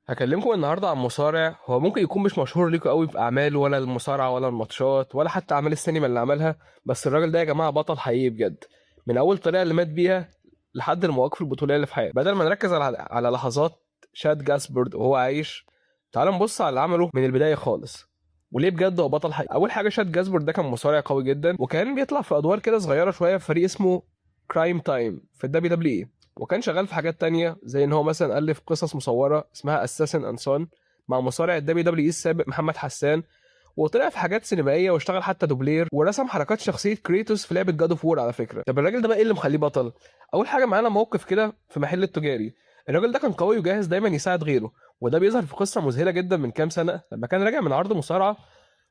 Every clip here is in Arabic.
هكلمكم النهارده عن مصارع هو ممكن يكون مش مشهور ليكوا قوي في اعماله ولا المصارعه ولا الماتشات ولا حتى اعمال السينما اللي عملها. بس الراجل ده يا جماعه بطل حقيقي بجد. من اول طريقه اللي مات بيها لحد المواقف البطوليه اللي في حياته. بدل ما نركز على لحظات شاد جاسبرد وهو عايش، تعال نبص على اللي عمله من البدايه خالص وليه بجد هو بطل حقيقي. اول حاجه، شاد جاسبرد ده كان مصارع قوي جدا، وكان بيطلع في ادوار كده صغيره شويه في فريق اسمه كرايم تايم في الدبليو دبليو اي. وكان شغال في حاجات تانية زي ان هو مثلا الف قصص مصوره اسمها اساسن اند سون مع مصارع الدبليو دبليو اي السابق محمد حسان. وطلع في حاجات سينمائيه واشتغل حتى دوبلير ورسم حركات شخصيه كريتوس في لعبه جاد اوف وور. على فكره، طب الراجل ده بقى ايه اللي مخليه بطل؟ اول حاجه، معانا موقف كده في محل التجاري. الراجل ده كان قوي وجاهز دايما يساعد غيره، وده بيظهر في قصه مذهله جدا من كام سنه لما كان راجع من عرض مصارعه.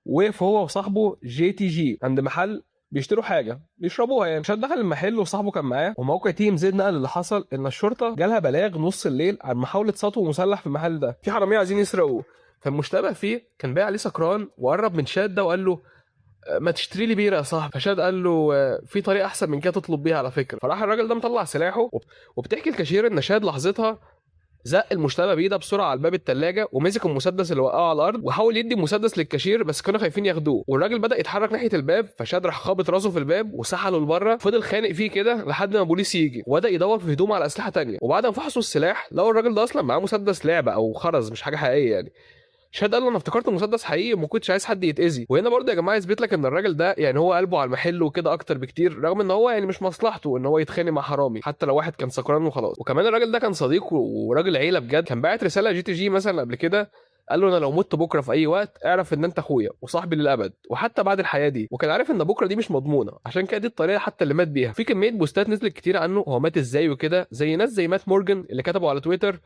وقف هو وصاحبه جي تي جي عند محل بيشتروا حاجه بيشربوها يعني. شاد دخل المحل وصاحبه كان معاه، وموقع تيم زد نقل اللي حصل ان الشرطه جالها بلاغ نص الليل عن محاوله سطو مسلح في المحل ده، في حراميه عايزين يسرقوه. فالمشتبه فيه كان بايع عليه سكران وقرب من شاد ده وقال له ما تشتري لي بيره يا صاحبي. فشاد قال له في طريقه احسن من كده تطلب بيها على فكره. فراح الراجل ده مطلع سلاحه وبتحكي الكاشير ان شاد لحظتها زق المشتبه بايده بسرعه على باب الثلاجه ومسك المسدس اللي وقعه على الارض وحاول يدي المسدس للكاشير، بس كانوا خايفين ياخدوه. والراجل بدا يتحرك ناحيه الباب، فشاد راح خابط راسه في الباب وسحله لبره. فضل خانق فيه كده لحد ما البوليس يجي، وبدا يدور في هدومه على اسلحه تانية. وبعد ما فحصوا السلاح لقوا الراجل ده اصلا معاه مسدس لعبه او خرز، مش حاجه حقيقيه يعني. شاد قال له انا افتكرت المسدس حقيقي وما كنتش عايز حد يتاذي. وهنا برضه يا جماعه يثبت لك ان الراجل ده يعني هو قلبه على المحل وكده اكتر بكتير، رغم ان هو يعني مش مصلحته ان هو يتخانق مع حرامي حتى لو واحد كان سكران وخلاص. وكمان الراجل ده كان صديق وراجل عيله بجد. كان باعت رساله جي تي جي مثلا قبل كده، قال له انا لو مت بكره في اي وقت اعرف ان انت اخويا وصاحبي للابد وحتى بعد الحياه دي. وكان عارف ان بكره دي مش مضمونه، عشان كده دي الطريقه حتى اللي مات بيها. في كميه بوستات نزلت كتير عنه هو مات ازاي وكده، زي ناس زي مات مورجان اللي كتبوا على تويتر: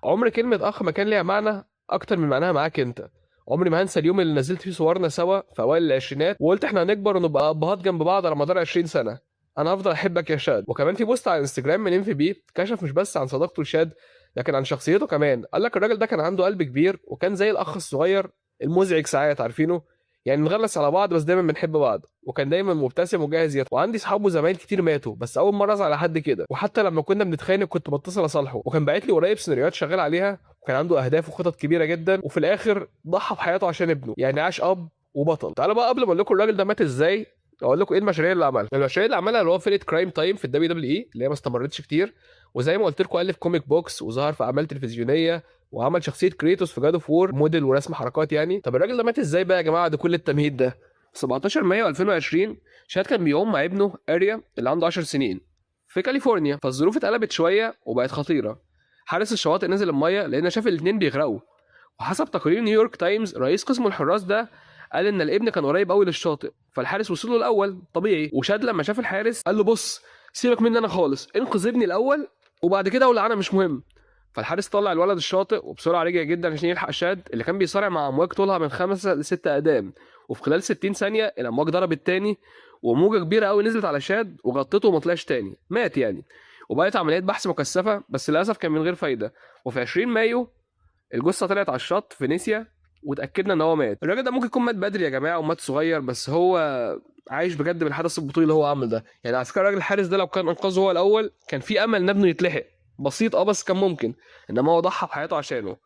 عمر كلمة أخ ما كان ليها معنى أكتر من معناها معاك أنت. عمري ما هنسى اليوم اللي نزلت فيه صورنا سوا في أوائل العشرينات وقلت إحنا هنكبر ونبقى أبهات جنب بعض على مدار 20 سنة. أنا هفضل أحبك يا شاد. وكمان في بوست على انستجرام من ام في بي كشف مش بس عن صداقته لشاد لكن عن شخصيته كمان. قال لك الراجل ده كان عنده قلب كبير وكان زي الأخ الصغير المزعج ساعات، عارفينه يعني، نغلس على بعض بس دايما بنحب بعض. وكان دايما مبتسم وجاهز يطلع. وعندي صحابه زمايل كتير ماتوا بس اول مره ازعل على حد كده، وحتى لما كنا بنتخانق كنت بتصل اصالحه. وكان باعت لي قريب سيناريوهات شغال عليها، وكان عنده اهداف وخطط كبيره جدا، وفي الاخر ضحى بحياته عشان ابنه، يعني عاش اب وبطل. تعالوا بقى قبل ما اقول لكم الراجل ده مات ازاي اقول لكم ايه المشاريع اللي عملها. المشاريع اللي عملها اللي هو فرقه كرايم تايم في الدبليو دبليو اي اللي هي ما استمرتش كتير. وزي ما قلت لكم الف كوميك بوكس وظهر في اعمال تلفزيونيه وعمل شخصيه كريتوس في جاد اوف وور موديل ورسم حركات يعني. طب الراجل ده مات ازاي بقى يا جماعه بعد كل التمهيد ده؟ 17 مايو 2020 شاد كان بيقوم مع ابنه اريا اللي عنده 10 سنين في كاليفورنيا، فالظروف اتقلبت شويه وبقت خطيره. حارس الشواطئ نزل الميه لان شاف الاثنين بيغرقوا. وحسب تقرير نيويورك تايمز رئيس قسم الحراس ده قال ان الابن كان قريب قوي للشاطئ، فالحارس وصل له الاول طبيعي. وشاد لما شاف الحارس قال له بص سيبك مني انا خالص، انقذ ابني الاول وبعد كده اولع انا مش مهم. فالحارس طلع الولد الشاطئ وبسرعه رجع جدا عشان يلحق شاد اللي كان بيصارع مع امواج طولها من 5 ل 6 اقدام. وفي خلال 60 ثانيه الامواج ضربت تاني وموجه كبيره قوي نزلت على شاد وغطته وما طلعش تاني، مات يعني. وبقت عمليات بحث مكثفه بس للاسف كان من غير فايده. وفي 20 مايو الجثه طلعت على الشط في نيسيا وتاكدنا ان هو مات. الراجل ده ممكن يكون مات بدري يا جماعه ومات صغير، بس هو عايش بجد بالحدث البطولي اللي هو عمل ده. يعني على فكره الراجل الحارس ده لو كان انقذه هو الاول كان في امل ان ابنه يتلحق بسيط، بس كان ممكن، انما هو ضحى بحياته عشانه.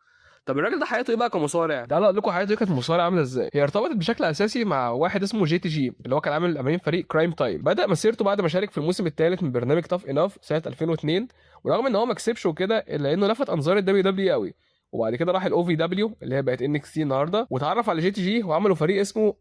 طب الراجل ده حياته ايه بقى كمصارع؟ تعالوا اقول لكم حياته ايه كانت مصارع عامله ازاي. هي ارتبطت بشكل اساسي مع واحد اسمه جي تي جي اللي هو كان عامل امين فريق كرايم تايم. بدا مسيرته بعد ما شارك في الموسم الثالث من برنامج تاف اناف سنه 2002، ورغم ان هو ما كسبش وكده الا انه لفت انظار الدبليو دبليو قوي. وبعد كده راح الاو في دبليو اللي هي بقت ان اكس تي النهارده واتعرف على جي تي جي وعملوا فريق اسمه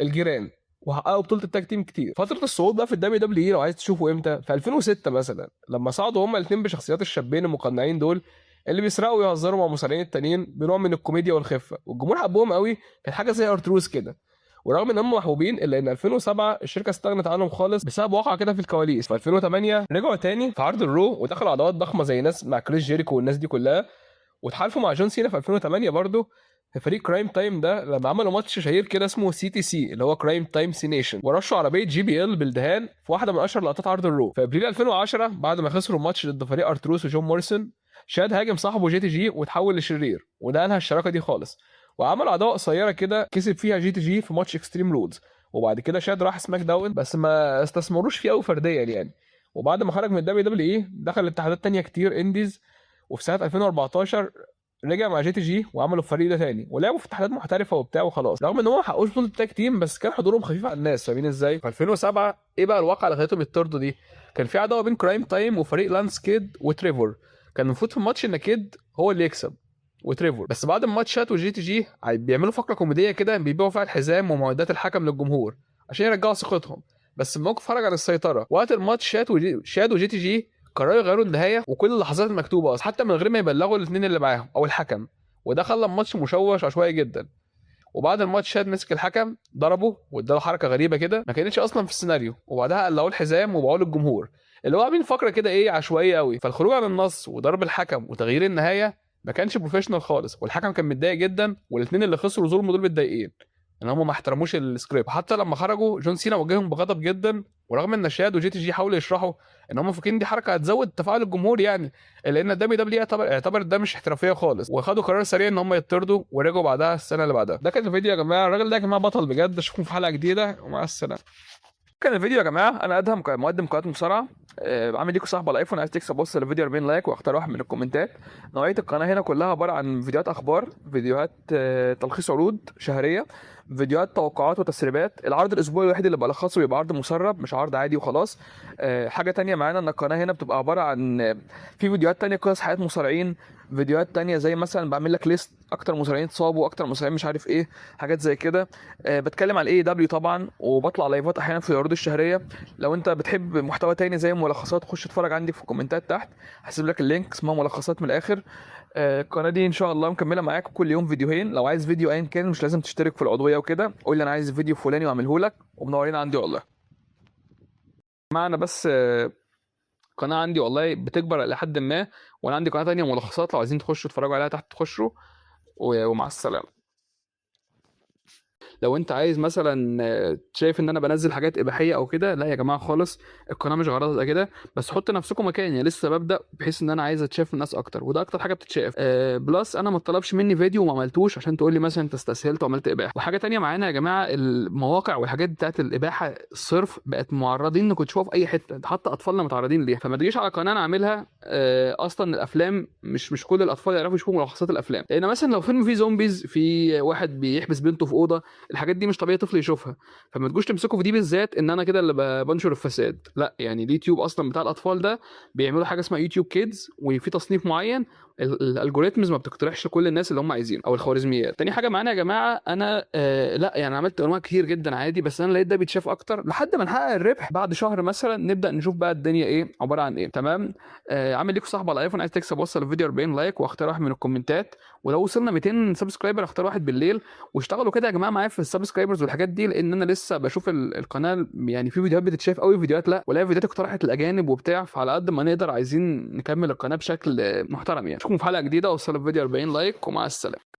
الجيران وحققوا بطوله التاج تيم كتير. فتره الصعود بقى في الدبليو دبليو اي لو عايز تشوفوا امتى، في 2006 مثلا لما صعدوا هما الاثنين بشخصيات الشابين المقنعين دول اللي بيسرقوا ويهزروا مع المصارعين التانيين بنوع من الكوميديا والخفه، والجمهور حبهم قوي. كانت حاجه زي ارتروس كده. ورغم ان هم محبوبين الا ان 2007 الشركه استغنت عنهم خالص بسبب واقعه كده في الكواليس. في 2008 رجعوا تاني في عرض الرو ودخلوا عداوات ضخمه زي ناس مع كريس جيريكو والناس دي كلها. واتحالفوا مع جون سينا في 2008 برضه في فريق كرايم تايم ده لما عملوا ماتش شهير كده اسمه سي تي سي اللي هو كرايم تايم سي نيشن، ورشوا عربيه جي بي ال بالدهان في واحده من اشهر لقطات عرض الرو. في ابريل 2010 بعد ما خسروا الماتش ضد فريق ارتروس وجون موريسون، شاد هاجم صاحبه جي تي جي وتحول لشرير وده انهى الشراكه دي خالص. وعملوا عداوه قصيره كده كسب فيها جي تي جي في ماتش اكستريم رولز. وبعد كده شاد راح سماك داون بس ما استثمروش فيه قوي فرديا يعني. وبعد ما خرج من الدبليو دبليو اي دخل اتحادات تانية كتير انديز. وفي سنه 2014 رجع مع جي تي جي وعملوا الفريق ده تاني ولعبوا في اتحادات محترفه وبتاع وخلاص، رغم ان هم ما حققوش بطوله التاج تيم بس كان حضورهم خفيف على الناس. فاهمين ازاي؟ في 2007 ايه بقى الواقعه اللي خلتهم يطردوا دي؟ كان في عداوه بين كرايم تايم وفريق لانس كيد وتريفور. كان المفروض في الماتش ان كيد هو اللي يكسب وتريفور، بس بعد الماتشات وجي تي جي بيعملوا فقره كوميديه كده بيبيعوا فيها الحزام ومعدات الحكم للجمهور عشان يرجعوا ثقتهم. بس الموقف خرج عن السيطره. وقت الماتش شاد وجي تي جي قرروا يغيروا النهايه وكل اللحظات المكتوبه اصلا حتى من غير ما يبلغوا الاثنين اللي معاهم او الحكم، وده خلى الماتش مشوش عشوائي جدا. وبعد الماتش شاد مسك الحكم ضربه واداله حركه غريبه كده ما كانتش اصلا في السيناريو، وبعدها قلعوا الحزام وباعوه للجمهور اللي هو عاملين فقره كده ايه عشوائيه قوي. فالخروج عن النص وضرب الحكم وتغيير النهايه ما كانش بروفيشنال خالص، والحكم كان متضايق جدا والاثنين اللي خسروا ظلم دول متضايقين ان هم ما احترموش السكريبت. حتى لما خرجوا جون سينا واجههم بغضب جدا، ورغم ان شاد وجي تي جي حاولوا يشرحوا ان هم فاكرين دي حركه هتزود تفاعل الجمهور يعني، لان الدبليو دبليو اعتبر ده مش احترافيه خالص، وخدوا قرار سريع ان هم يطردوا ورجعوا بعدها السنه اللي بعدها. ده كان الفيديو يا جماعه، الراجل ده يا جماعه بطل بجد. اشوفكم في حلقه جديده ومع السلامه. كان الفيديو يا جماعه، انا ادهم مقدم قناه مصارعه، عامل ليكم صاحب على الايفون عايز تكسب بص الفيديو 40 لايك واختار واحد من الكومنتات. نوعيه القناه هنا كلها عباره عن فيديوهات اخبار، فيديوهات تلخيص عروض شهريه، فيديوهات توقعات وتسريبات. العرض الاسبوعي الوحيد اللي بلخصه بيبقى عرض مسرب مش عرض عادي وخلاص. حاجه تانية معانا ان القناه هنا بتبقى عباره عن في فيديوهات تانية قصص حياه مصارعين، فيديوهات تانية زي مثلا بعمل لك ليست اكتر مصارعين اتصابوا، اكتر مصارعين مش عارف ايه، حاجات زي كده. بتكلم على الاي دبليو طبعا، وبطلع لايفات احيانا في العروض الشهريه. لو انت بتحب محتوى تاني زي ملخصات خش اتفرج عندي في الكومنتات تحت، هسيب لك اللينك اسمها ملخصات من الاخر. القناه دي ان شاء الله مكمله معاك كل يوم فيديوهين. لو عايز فيديو ايا كان مش لازم تشترك في العضويه وكده، قول لي انا عايز فيديو فلاني واعمله لك، ومنورين عندي والله. معنا بس قناه عندي والله بتكبر لحد ما، وانا عندي قناه تانية ملخصات لو عايزين تخشوا تتفرجوا عليها تحت تخشوا. ومع السلامه. لو انت عايز مثلا شايف ان انا بنزل حاجات اباحيه او كده، لا يا جماعه خالص، القناه مش غرضها كده، بس حط نفسكم مكاني لسه ببدا، بحيث ان انا عايز اتشاف الناس اكتر، وده اكتر حاجه بتتشاف. بلس انا ما طلبش مني فيديو وما عملتوش عشان تقول لي مثلا انت استسهلت وعملت اباحه. وحاجه تانية معانا يا جماعه، المواقع والحاجات بتاعت الاباحه الصرف بقت معرضين انكم تشوفوها في اي حته، حتى اطفالنا متعرضين ليها. فما تجيش على قناه انا عاملها اصلا الافلام مش كل الاطفال يعرفوا يشوفوا ملخصات الافلام، لان مثلا لو فيلم فيه زومبيز، في واحد بيحبس بنته في اوضه، الحاجات دي مش طبيعي طفل يشوفها. فما تجوش تمسكوا في دي بالذات ان انا كده اللي بنشر الفساد، لا يعني اليوتيوب اصلا بتاع الاطفال ده بيعملوا حاجه اسمها يوتيوب كيدز، وفي تصنيف معين الالجوريثمز ما بتقترحش لكل الناس اللي هم عايزين، او الخوارزميات. تاني حاجه معانا يا جماعه، انا لا يعني عملت انواع كتير جدا عادي، بس انا لقيت ده بيتشاف اكتر لحد ما نحقق الربح. بعد شهر مثلا نبدا نشوف بقى الدنيا ايه عباره عن ايه. تمام. عامل ليكوا صاحب على الايفون عايز تكسب وصل الفيديو 40 لايك واختار واحد من الكومنتات، ولو وصلنا 200 سبسكرايبر اختار واحد بالليل. واشتغلوا كده يا جماعه معايا في السبسكرايبرز والحاجات دي، لان انا لسه بشوف القناه يعني في فيديوهات بتتشاف قوي فيديوهات لا، ولا فيديوهات اقترحت الاجانب وبتاع، فعلى قد ما نقدر عايزين نكمل القناه بشكل محترم يعني. اشوفكم في حلقه جديده، وصلوا الفيديو 40 لايك ومع السلامه.